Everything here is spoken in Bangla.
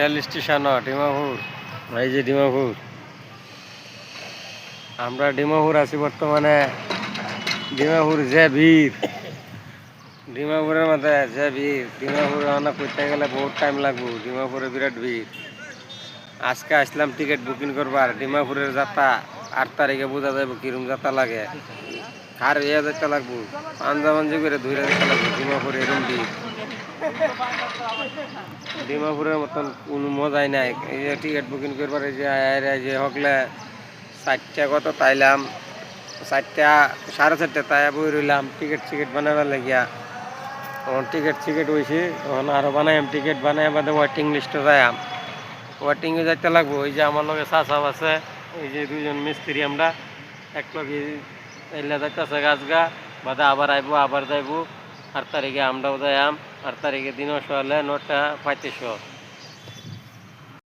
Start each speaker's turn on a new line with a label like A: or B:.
A: Rail station Dimapur. এই যে ডিমাপুর, আমরা ডিমাপুর আছি বর্তমানে। ডিমাপুর যে ভিড়, ডিমাপুরের মধ্যে যে ভিড়, ডিমাপুরে অনেক করতে গেলে বহুত টাইম লাগবে। ডিমাপুরে বিরাট ভিড়। আজকে আসলাম টিকিট বুকিং করবার। ডিমাপুরের যাত্রা 8 তারিখে বোঝা যাবে কিরম যাত্রা লাগে। আর ইয়ে যেতে লাগবো, পাঞ্জাবাঞ্জি করে ধরে যেতে লাগবো। ডিমাপুরে এরম ভিড়, ডিমাপুরের মতন কোনো মজাই নাই। এই যে টিকিট বুকিং করবার, এই যে হকলে 4টা কত তাইলাম, 4টা 4:30 তাই বই রইলাম টিকিট বানাবার লাগিয়া। তখন টিকিট হয়েছে, তখন আরও বানাইম। টিকিট বানাই বাদে ওয়েটিং লিস্টে যাইম। ওয়েটিংয়ে যাইতে লাগবো। এই যে আমার লগে চাচাও আছে, এই যে 2জন মিস্ত্রি। আমরা এক লগে এলে যাইতেছে গাছগা, বাদে আবার আইবো, আবার যাইবো। 8 তারিখে আমরাও যাইম। 8 তারিখে দিন সকালে 9টা 35।